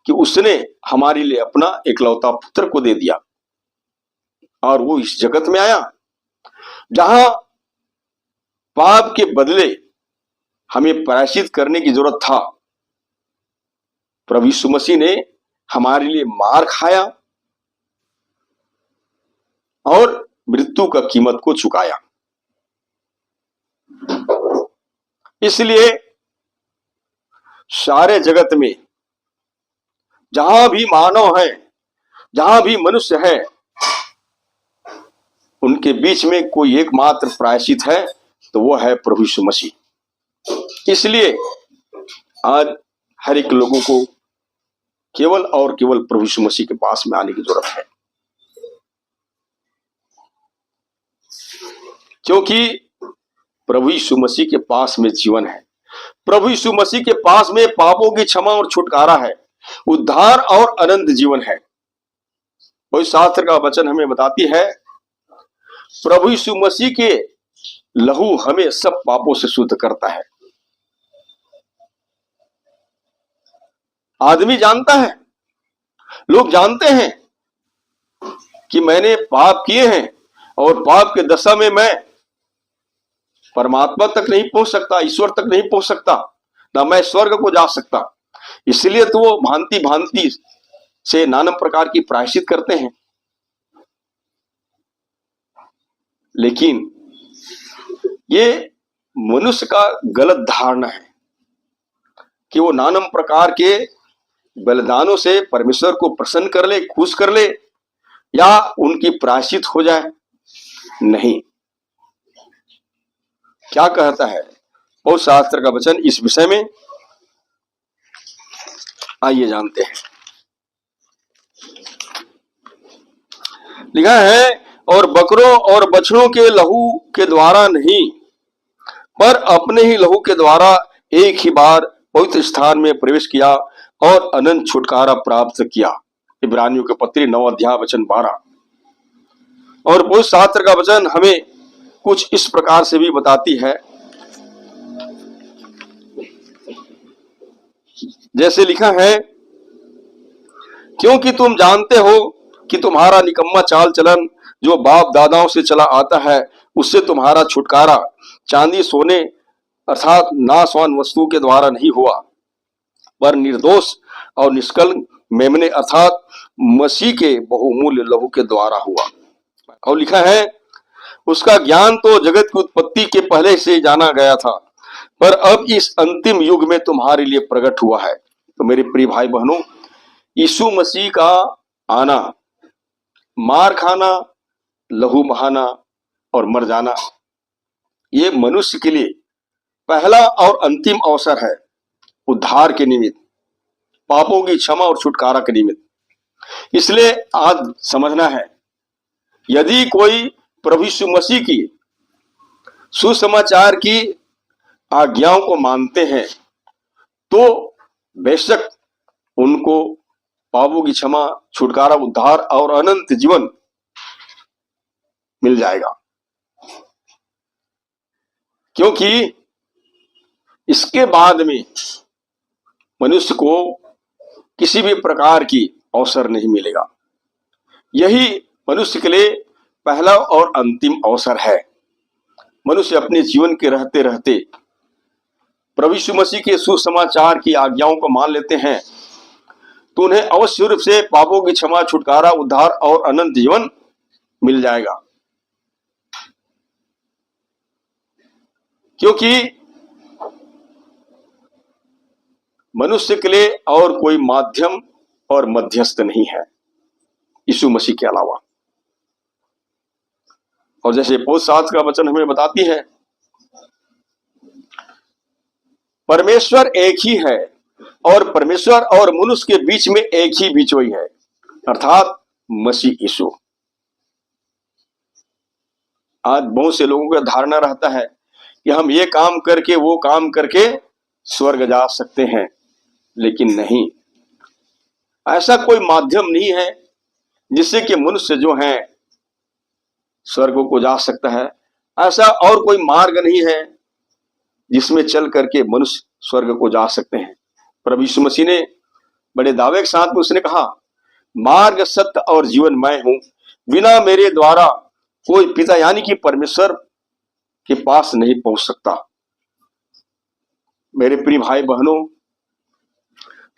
A: कि उसने हमारे लिए अपना एकलौता पुत्र को दे दिया, और वो इस जगत में आया जहां पाप के बदले हमें प्रायश्चित करने की जरूरत था। प्रभु यीशु मसीह ने हमारे लिए मार खाया और मृत्यु का कीमत को चुकाया। इसलिए सारे जगत में जहां भी मानव है, जहां भी मनुष्य है, उनके बीच में कोई एकमात्र प्रायश्चित है, तो वो है प्रभु यीशु मसीह। इसलिए आज हर एक लोगों को केवल और केवल प्रभु यीशु मसीह के पास में आने की जरूरत है, क्योंकि प्रभु यीशु मसीह के पास में जीवन है। प्रभु यीशु मसीह के पास में पापों की क्षमा और छुटकारा है, उद्धार और अनंत जीवन है। और शास्त्र का वचन हमें बताती है, प्रभु यीशु मसीह के लहू हमें सब पापों से शुद्ध करता है। आदमी जानता है, लोग जानते हैं कि मैंने पाप किए हैं और पाप के दशा में मैं परमात्मा तक नहीं पहुंच सकता, ईश्वर तक नहीं पहुंच सकता, ना मैं स्वर्ग को जा सकता। इसलिए तो वो भांति भांति से नाना प्रकार की प्रायश्चित करते हैं। लेकिन ये मनुष्य का गलत धारणा है कि वो नाना प्रकार के बलिदानों से परमेश्वर को प्रसन्न कर ले, खुश कर ले, या उनकी प्रायश्चित हो जाए। नहीं, क्या कहता है और शास्त्र का वचन इस विषय में, आइए जानते हैं। लिखा है, और बकरों और बछड़ों के लहू के द्वारा नहीं, पर अपने ही लहू के द्वारा एक ही बार पवित्र स्थान में प्रवेश किया और अनंत छुटकारा प्राप्त किया। इब्रानियों के पत्री 9 अध्याय वचन 12। और पवित्र शास्त्र का वचन हमें कुछ इस प्रकार से भी बताती है, जैसे लिखा है, क्योंकि तुम जानते हो कि तुम्हारा निकम्मा चाल चलन जो बाप दादाओं से चला आता है, उससे तुम्हारा छुटकारा चांदी सोने अर्थात नाशवान वस्तु के द्वारा नहीं हुआ, पर निर्दोष और निष्कलंक मेमने अर्थात मसीह के बहुमूल्य लहू के द्वारा हुआ। और लिखा है, उसका ज्ञान तो जगत की उत्पत्ति के पहले से जाना गया था, पर अब इस अंतिम युग में तुम्हारे लिए प्रकट हुआ है। तो मेरे प्रिय भाई बहनों, यीशु मसीह का आना, मार खाना, लहू बहाना और मर जाना, ये मनुष्य के लिए पहला और अंतिम अवसर है उद्धार के निमित्त, पापों की क्षमा और छुटकारा के निमित्त। इसलिए आज समझना है, यदि कोई प्रभु यीशु मसीह की सुसमाचार की आज्ञाओं को मानते हैं, तो बेशक उनको पापों की क्षमा, छुटकारा, उद्धार और अनंत जीवन मिल जाएगा। क्योंकि इसके बाद में मनुष्य को किसी भी प्रकार की अवसर नहीं मिलेगा। यही मनुष्य के लिए पहला और अंतिम अवसर है। मनुष्य अपने जीवन के रहते रहते प्रभु यीशु मसीह के सुसमाचार की आज्ञाओं को मान लेते हैं, तो उन्हें अवश्य रूप से पापों की क्षमा, छुटकारा, उद्धार और अनंत जीवन मिल जाएगा। क्योंकि मनुष्य के लिए और कोई माध्यम और मध्यस्थ नहीं है यीशु मसीह के अलावा। और जैसे पवित्र शास्त्र का वचन हमें बताती है, परमेश्वर एक ही है और परमेश्वर और मनुष्य के बीच में एक ही बिचौई है, अर्थात मसीह यीशु। आज बहुत से लोगों का धारणा रहता है कि हम ये काम करके वो काम करके स्वर्ग जा सकते हैं, लेकिन नहीं, ऐसा कोई माध्यम नहीं है जिससे कि मनुष्य जो है स्वर्ग को जा सकता है। ऐसा और कोई मार्ग नहीं है जिसमें चल करके मनुष्य स्वर्ग को जा सकते हैं। प्रभु यीशु मसीह ने बड़े दावे के साथ में उसने कहा, मार्ग, सत्य और जीवन मैं हूं, बिना मेरे द्वारा कोई पिता यानी कि परमेश्वर के पास नहीं पहुंच सकता। मेरे प्रिय भाई बहनों,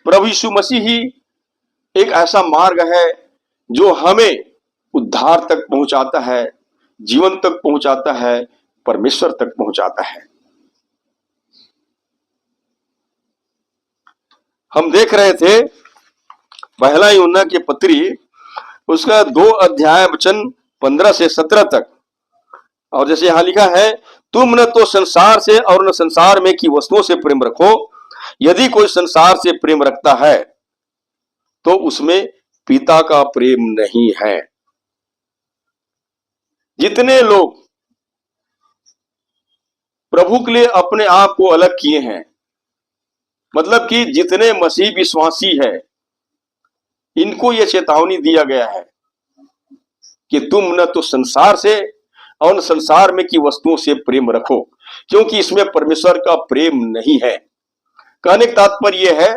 A: प्रभु यीशु मसीह ही एक ऐसा मार्ग है जो हमें उद्धार तक पहुंचाता है, जीवन तक पहुंचाता है, परमेश्वर तक पहुंचाता है। हम देख रहे थे पहला यूहन्ना की पत्री, उसका 2 अध्याय वचन 15 से 17 तक। और जैसे यहां लिखा है, तुम न तो संसार से और न संसार में की वस्तुओं से प्रेम रखो। यदि कोई संसार से प्रेम रखता है तो उसमें पिता का प्रेम नहीं है। जितने लोग प्रभु के लिए अपने आप को अलग किए हैं, मतलब कि जितने मसीह विश्वासी है, इनको यह चेतावनी दिया गया है कि तुम न तो संसार से और न संसार में की वस्तुओं से प्रेम रखो, क्योंकि इसमें परमेश्वर का प्रेम नहीं है। कहने का तात्पर्य यह है,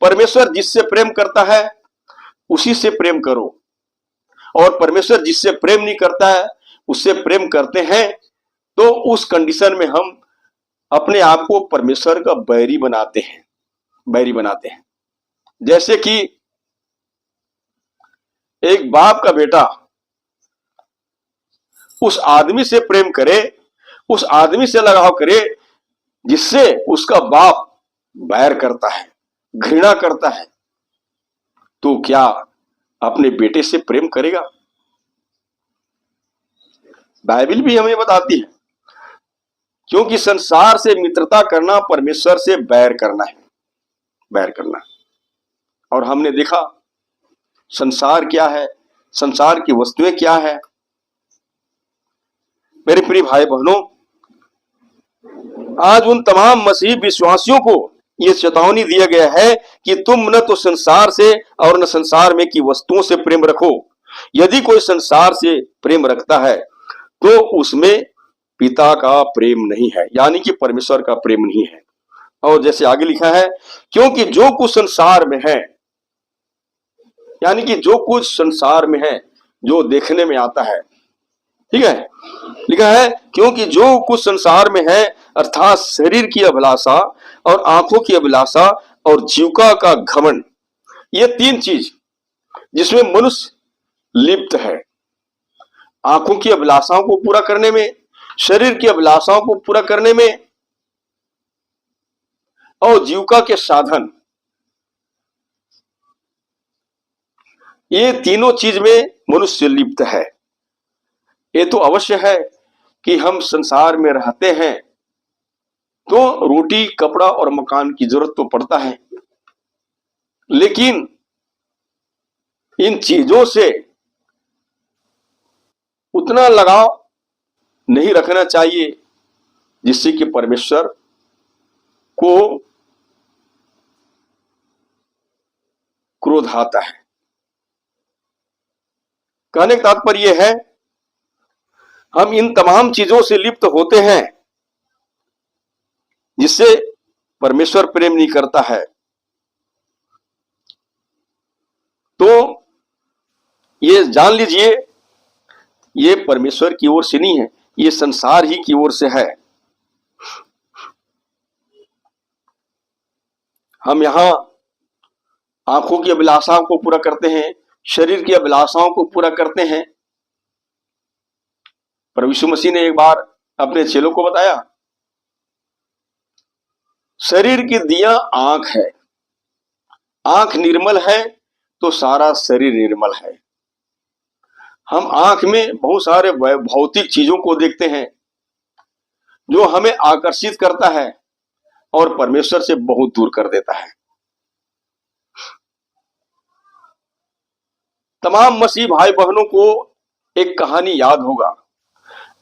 A: परमेश्वर जिससे प्रेम करता है उसी से प्रेम करो, और परमेश्वर जिससे प्रेम नहीं करता है उससे प्रेम करते हैं तो उस कंडीशन में हम अपने आप को परमेश्वर का बैरी बनाते हैं। जैसे कि एक बाप का बेटा उस आदमी से प्रेम करे, उस आदमी से लगाव करे जिससे उसका बाप बैर करता है, घृणा करता है, तो क्या अपने बेटे से प्रेम करेगा? बाइबल भी हमें बताती है, क्योंकि संसार से मित्रता करना परमेश्वर से बैर करना। और हमने देखा संसार क्या है, संसार की वस्तुएं क्या है। मेरे प्रिय भाई बहनों, आज उन तमाम मसीह विश्वासियों को यह चेतावनी दिया गया है कि तुम न तो संसार से और न संसार में की वस्तुओं से प्रेम रखो। यदि कोई संसार से प्रेम रखता है तो उसमें पिता का प्रेम नहीं है, यानी कि परमेश्वर का प्रेम नहीं है। और जैसे आगे लिखा है, क्योंकि जो कुछ संसार में है, यानी कि जो कुछ संसार में है, जो देखने में आता है, ठीक है, लिखा है क्योंकि जो कुछ संसार में है, अर्थात शरीर की अभिलाषा और आंखों की अभिलाषा और जीविका का घमंड, ये 3 चीज जिसमें मनुष्य लिप्त है। आंखों की अभिलाषाओं को पूरा करने में, शरीर की अभिलाषाओं को पूरा करने में, और जीविका के साधन, ये तीनों चीज में मनुष्य लिप्त है। ये तो अवश्य है कि हम संसार में रहते हैं तो रोटी, कपड़ा और मकान की जरूरत तो पड़ता है, लेकिन इन चीजों से उतना लगाव नहीं रखना चाहिए जिससे कि परमेश्वर को क्रोध आता है। कहने का तात्पर्य यह है, हम इन तमाम चीजों से लिप्त होते हैं जिससे परमेश्वर प्रेम नहीं करता है। तो ये जान लीजिए, ये परमेश्वर की ओर से नहीं है, ये संसार ही की ओर से है। हम यहां आंखों की अभिलाषाओं को पूरा करते हैं, शरीर की अभिलाषाओं को पूरा करते हैं। प्रभु यीशु मसीह ने एक बार अपने चेलों को बताया, शरीर की दिया आंख है, आंख निर्मल है तो सारा शरीर निर्मल है। हम आंख में बहुत सारे भौतिक चीजों को देखते हैं जो हमें आकर्षित करता है और परमेश्वर से बहुत दूर कर देता है। तमाम मसीह भाई बहनों को एक कहानी याद होगा,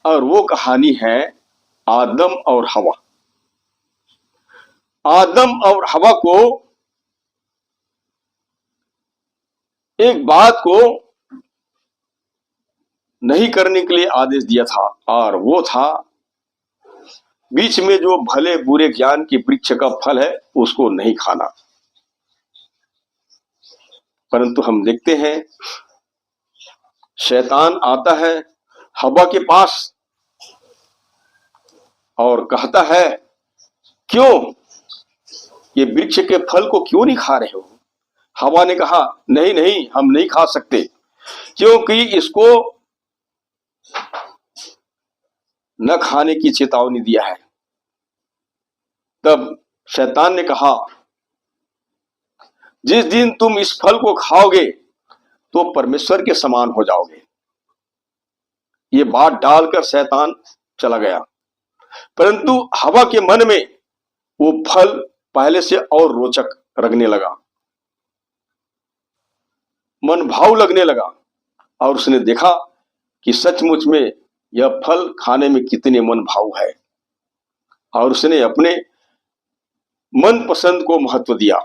A: और वो कहानी है आदम और हवा। आदम और हवा को एक बात को नहीं करने के लिए आदेश दिया था, और वो था बीच में जो भले बुरे ज्ञान की वृक्ष का फल है उसको नहीं खाना। परंतु हम देखते हैं शैतान आता है हवा के पास और कहता है, क्यों ये वृक्ष के फल को क्यों नहीं खा रहे हो? हवा ने कहा, नहीं नहीं, हम नहीं खा सकते, क्योंकि इसको न खाने की चेतावनी दिया है। तब शैतान ने कहा, जिस दिन तुम इस फल को खाओगे तो परमेश्वर के समान हो जाओगे। ये बात डालकर शैतान चला गया, परंतु हवा के मन में वो फल पहले से और रोचक लगने लगा, मन भाव लगने लगा, और उसने देखा कि सचमुच में यह फल खाने में कितने मन भाव है, और उसने अपने मन पसंद को महत्व दिया,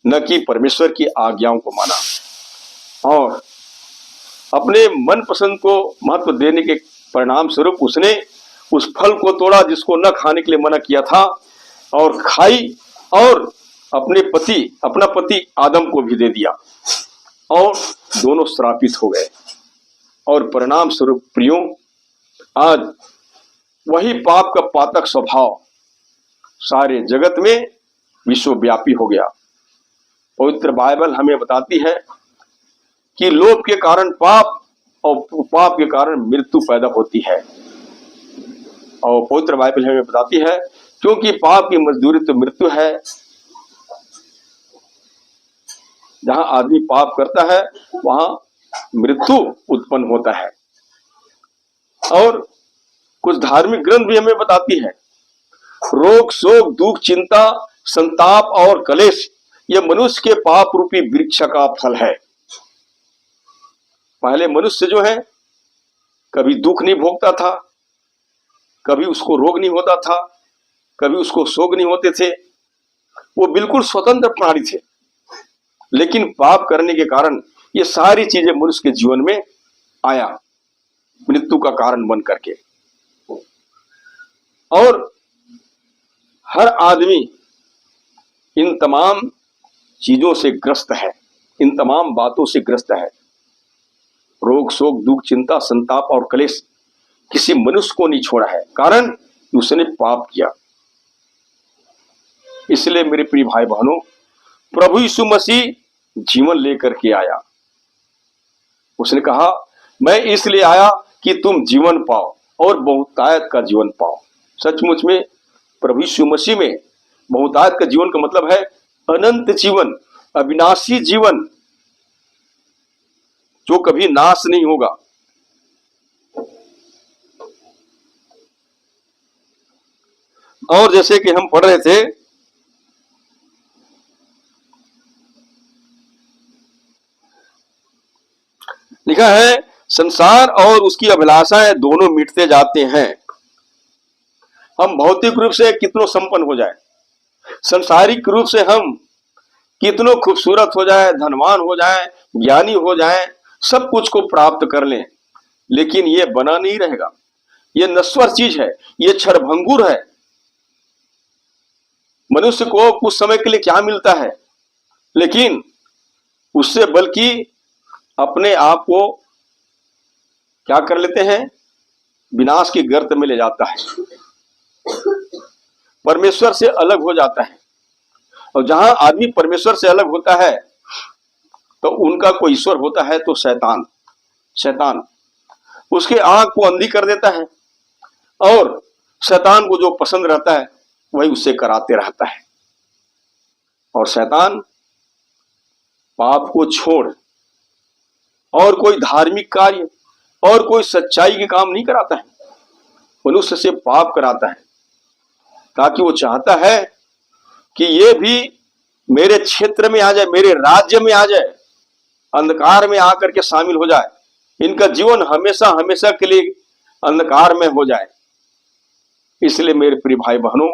A: न कि परमेश्वर की आज्ञाओं को माना। और अपने मन पसंद को महत्व देने के परिणाम स्वरूप उसने उस फल को तोड़ा जिसको न खाने के लिए मना किया था, और खाई, और अपना पति आदम को भी दे दिया, और दोनों श्रापित हो गए। और परिणाम स्वरूप प्रियो, आज वही पाप का पातक स्वभाव सारे जगत में विश्वव्यापी हो गया। पवित्र बाइबल हमें बताती है कि लोभ के कारण पाप, और पाप के कारण मृत्यु पैदा होती है। और पवित्र बाइबल हमें बताती है क्योंकि पाप की मजदूरी तो मृत्यु है। जहां आदमी पाप करता है वहां मृत्यु उत्पन्न होता है। और कुछ धार्मिक ग्रंथ भी हमें बताती है, रोग, शोक, दुख, चिंता, संताप और कलेश ये मनुष्य के पाप रूपी वृक्ष का फल है। पहले मनुष्य जो है कभी दुख नहीं भोगता था, कभी उसको रोग नहीं होता था, कभी उसको शोक नहीं होते थे, वो बिल्कुल स्वतंत्र प्राणी थे। लेकिन पाप करने के कारण ये सारी चीजें मनुष्य के जीवन में आया, मृत्यु का कारण बन करके। और हर आदमी इन तमाम चीजों से ग्रस्त है, इन तमाम बातों से ग्रस्त है। रोग, शोक, दुख, चिंता, संताप और कलेश किसी मनुष्य को नहीं छोड़ा है, कारण उसने पाप किया। इसलिए मेरे प्रिय भाई बहनों, प्रभु यीशु मसीह जीवन लेकर के आया। उसने कहा, मैं इसलिए आया कि तुम जीवन पाओ और बहुतायत का जीवन पाओ। सचमुच में प्रभु यीशु मसीह में बहुतायत का जीवन का मतलब है अनंत जीवन, अविनाशी जीवन, जो कभी नाश नहीं होगा। और जैसे कि हम पढ़ रहे थे, लिखा है, संसार और उसकी अभिलाषाएं दोनों मिटते जाते हैं। हम भौतिक रूप से कितनों संपन्न हो जाए, संसारिक रूप से हम कितनों खूबसूरत हो जाए, धनवान हो जाए, ज्ञानी हो जाए, सब कुछ को प्राप्त कर लें, लेकिन ये बना नहीं रहेगा। ये नश्वर चीज है, ये क्षणभंगुर है। मनुष्य को कुछ समय के लिए क्या मिलता है, लेकिन उससे बल्कि अपने आप को क्या कर लेते हैं, विनाश की गर्त में ले जाता है, परमेश्वर से अलग हो जाता है। और जहां आदमी परमेश्वर से अलग होता है तो उनका कोई ईश्वर होता है तो शैतान उसके आंख को अंधी कर देता है, और शैतान को जो पसंद रहता है वही उससे कराते रहता है। और शैतान पाप को छोड़ और कोई धार्मिक कार्य और कोई सच्चाई के काम नहीं कराता है, मनुष्य से पाप कराता है, ताकि वो चाहता है कि ये भी मेरे क्षेत्र में आ जाए, मेरे राज्य में आ जाए, अंधकार में आकर के शामिल हो जाए, इनका जीवन हमेशा हमेशा के लिए अंधकार में हो जाए। इसलिए मेरे प्रिय भाई बहनों,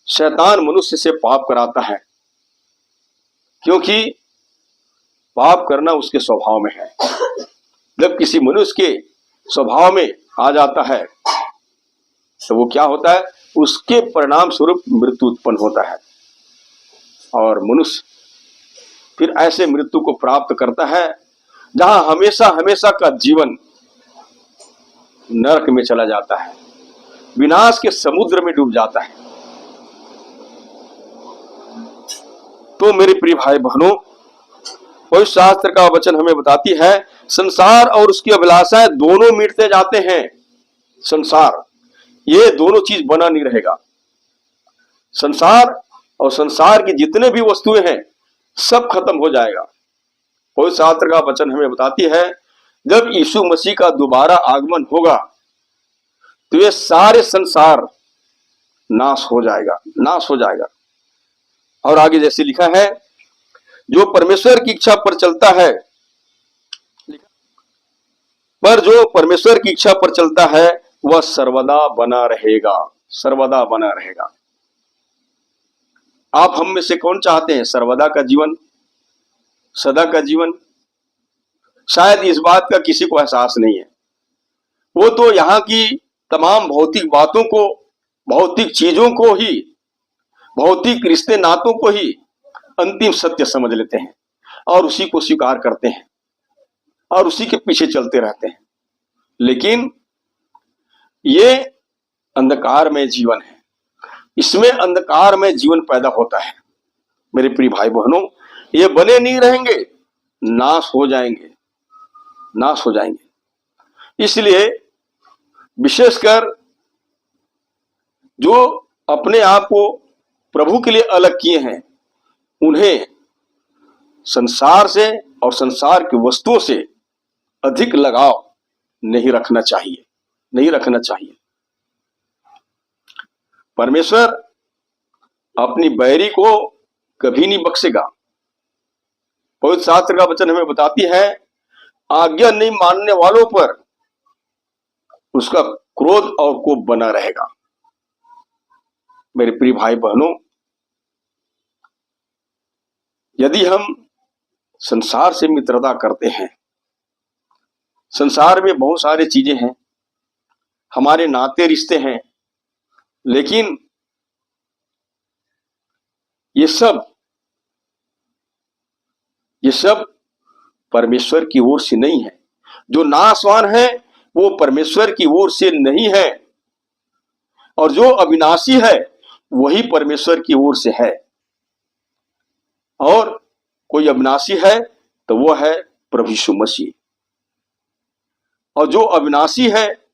A: शैतान मनुष्य से पाप कराता है, क्योंकि पाप करना उसके स्वभाव में है। जब किसी मनुष्य के स्वभाव में आ जाता है तो वो क्या होता है, उसके परिणाम स्वरूप मृत्यु उत्पन्न होता है, और मनुष्य फिर ऐसे मृत्यु को प्राप्त करता है जहां हमेशा हमेशा का जीवन नरक में चला जाता है, विनाश के समुद्र में डूब जाता है। तो मेरे प्रिय भाई बहनों, पवित्र शास्त्र का वचन हमें बताती है, संसार और उसकी अभिलाषाएं दोनों मिटते जाते हैं। संसार, ये दोनों चीज बना नहीं रहेगा। संसार और संसार की जितने भी वस्तुएं हैं सब खत्म हो जाएगा। पवित्र शास्त्र का वचन हमें बताती है जब यीशु मसीह का दोबारा आगमन होगा तो ये सारे संसार नाश हो जाएगा, नाश हो जाएगा। और आगे जैसे लिखा है, जो परमेश्वर की इच्छा पर चलता है, पर जो परमेश्वर की इच्छा पर चलता है वह सर्वदा बना रहेगा, सर्वदा बना रहेगा। आप हम में से कौन चाहते हैं सर्वदा का जीवन, सदा का जीवन? शायद इस बात का किसी को एहसास नहीं है। वो तो यहाँ की तमाम भौतिक बातों को, भौतिक चीजों को ही, भौतिक रिश्ते नातों को ही अंतिम सत्य समझ लेते हैं और उसी को स्वीकार करते हैं और उसी के पीछे चलते रहते हैं। लेकिन ये अंधकार में जीवन है, इसमें अंधकार में जीवन पैदा होता है। मेरे प्रिय भाई बहनों, ये बने नहीं रहेंगे, नाश हो जाएंगे, नाश हो जाएंगे। इसलिए विशेषकर जो अपने आप को प्रभु के लिए अलग किए हैं, उन्हें संसार से और संसार की वस्तुओं से अधिक लगाव नहीं रखना चाहिए, नहीं रखना चाहिए। परमेश्वर अपनी बैरी को कभी नहीं बख्शेगा। पवित्र शास्त्र का वचन हमें बताती है, आज्ञा नहीं मानने वालों पर उसका क्रोध और कोप बना रहेगा। मेरे प्रिय भाई बहनों, यदि हम संसार से मित्रता करते हैं, संसार में बहुत सारी चीजें हैं, हमारे नाते रिश्ते हैं, लेकिन ये सब परमेश्वर की ओर से नहीं है। जो नाशवान है वो परमेश्वर की ओर से नहीं है, और जो अविनाशी है वही परमेश्वर की ओर से है। और कोई अविनाशी है तो वो है प्रभु यीशु मसीह, और जो अविनाशी है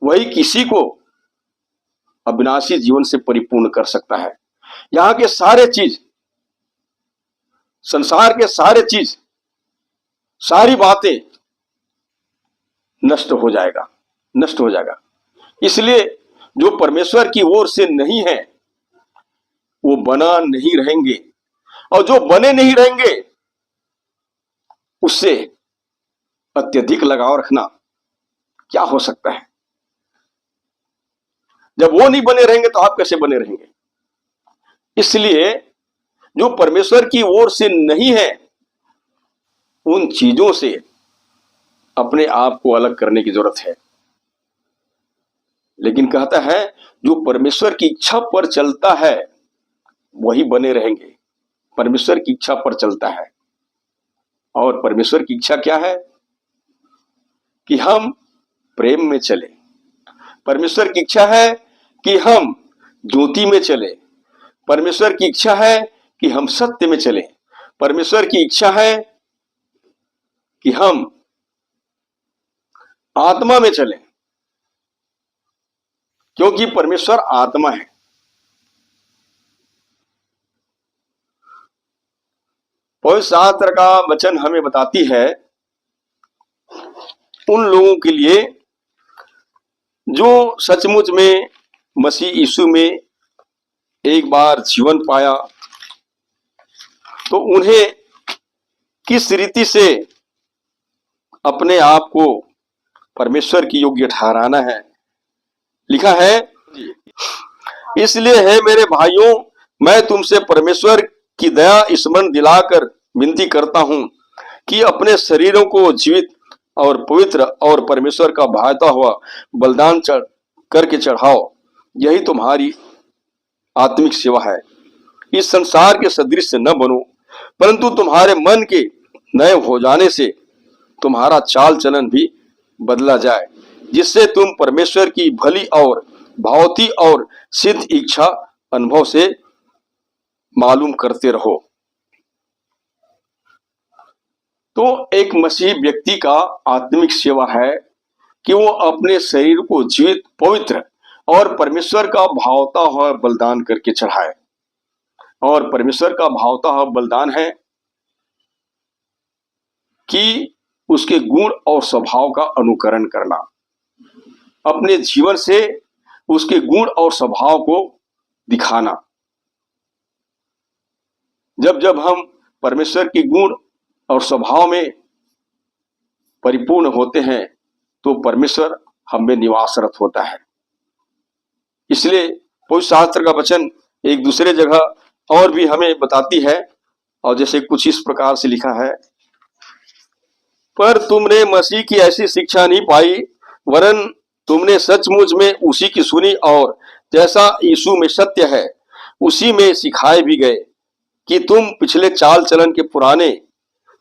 A: वही किसी को अविनाशी जीवन से परिपूर्ण कर सकता है। यहाँ के सारे चीज, संसार के सारे चीज, सारी बातें नष्ट हो जाएगा, नष्ट हो जाएगा। इसलिए जो परमेश्वर की ओर से नहीं है वो बना नहीं रहेंगे, और जो बने नहीं रहेंगे उससे अत्यधिक लगाव रखना क्या हो सकता है? जब वो नहीं बने रहेंगे तो आप कैसे बने रहेंगे? इसलिए जो परमेश्वर की ओर से नहीं है उन चीजों से अपने आप को अलग करने की जरूरत है। लेकिन कहता है जो परमेश्वर की इच्छा पर चलता है वही बने रहेंगे। परमेश्वर की इच्छा पर चलता है, और परमेश्वर की इच्छा क्या है? कि हम प्रेम में चले। परमेश्वर की इच्छा है कि हम ज्योति में चले। परमेश्वर की इच्छा है कि हम सत्य में चले। परमेश्वर की इच्छा है कि हम आत्मा में चले, क्योंकि परमेश्वर आत्मा है। पवित्र शास्त्र का वचन हमें बताती है उन लोगों के लिए जो सचमुच में मसीह यीशु में एक बार जीवन पाया, तो उन्हें किस रीति से अपने आप को परमेश्वर की योग्य ठहराना है। लिखा है, इसलिए है मेरे भाइयों, मैं तुमसे परमेश्वर की दया स्मरण दिलाकर विनती करता हूं कि अपने शरीरों को जीवित और पवित्र और परमेश्वर का भाता हुआ बलिदान करके चढ़ाओ, यही तुम्हारी आत्मिक सेवा है। इस संसार के सदृश न बनो, परंतु तुम्हारे मन के नए हो जाने से तुम्हारा चाल चलन भी बदला जाए, जिससे तुम परमेश्वर की भली और भावती और सिद्ध इच्छा अनुभव से मालूम करते रहो। तो एक मसीही व्यक्ति का आत्मिक सेवा है कि वो अपने शरीर को जीवित, पवित्र और परमेश्वर का भावता हुआ बलिदान करके चढ़ाए। और परमेश्वर का भावता हुआ बलिदान है कि उसके गुण और स्वभाव का अनुकरण करना, अपने जीवन से उसके गुण और स्वभाव को दिखाना। जब जब हम परमेश्वर के गुण और स्वभाव में परिपूर्ण होते हैं तो परमेश्वर हम में निवासरत होता है। इसलिए पवित्र शास्त्र का वचन एक दूसरे जगह और भी हमें बताती है, और जैसे कुछ इस प्रकार से लिखा है, पर तुमने मसीह की ऐसी शिक्षा नहीं पाई, वरन तुमने सचमुच में उसी की सुनी, और जैसा यीशु में सत्य है उसी में सिखाए भी गए कि तुम पिछले चाल चलन के पुराने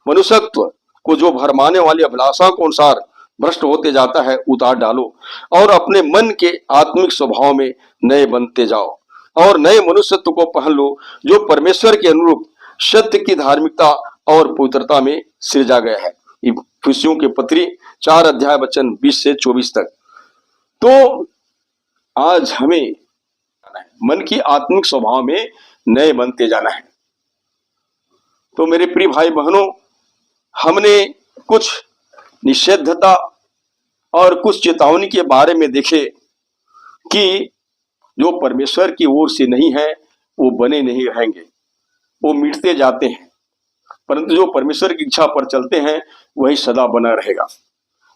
A: मनुष्यत्व को जो भरमाने वाली अभिलाषा के अनुसार भ्रष्ट होते जाता है उतार डालो, और अपने मन के आत्मिक स्वभाव में नए बनते जाओ, और नए मनुष्यत्व को पहन लो जो परमेश्वर के अनुरूप सत्य की धार्मिकता और पवित्रता में सृजा गया है। इफिसियों के पत्री 4 अध्याय वचन 20 से 24 तक। तो आज हमें मन की आत्मिक स्वभाव में नए बनते जाना है। तो मेरे प्रिय भाई बहनों, हमने कुछ निषेधता और कुछ चेतावनी के बारे में देखे कि जो परमेश्वर की ओर से नहीं है वो बने नहीं रहेंगे, वो मिटते जाते हैं, परंतु जो परमेश्वर की इच्छा पर चलते हैं वही सदा बना रहेगा।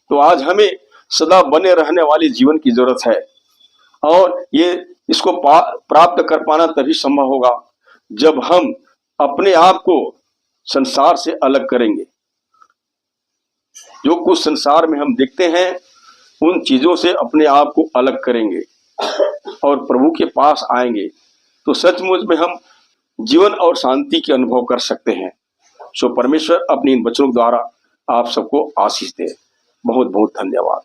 A: तो आज हमें सदा बने रहने वाले जीवन की जरूरत है, और ये इसको प्राप्त कर पाना तभी संभव होगा जब हम अपने आप को संसार से अलग करेंगे। जो कुछ संसार में हम देखते हैं उन चीजों से अपने आप को अलग करेंगे और प्रभु के पास आएंगे तो सचमुच में हम जीवन और शांति के अनुभव कर सकते हैं। सो परमेश्वर अपनी इन वचनों द्वारा आप सबको आशीष दे। बहुत बहुत धन्यवाद।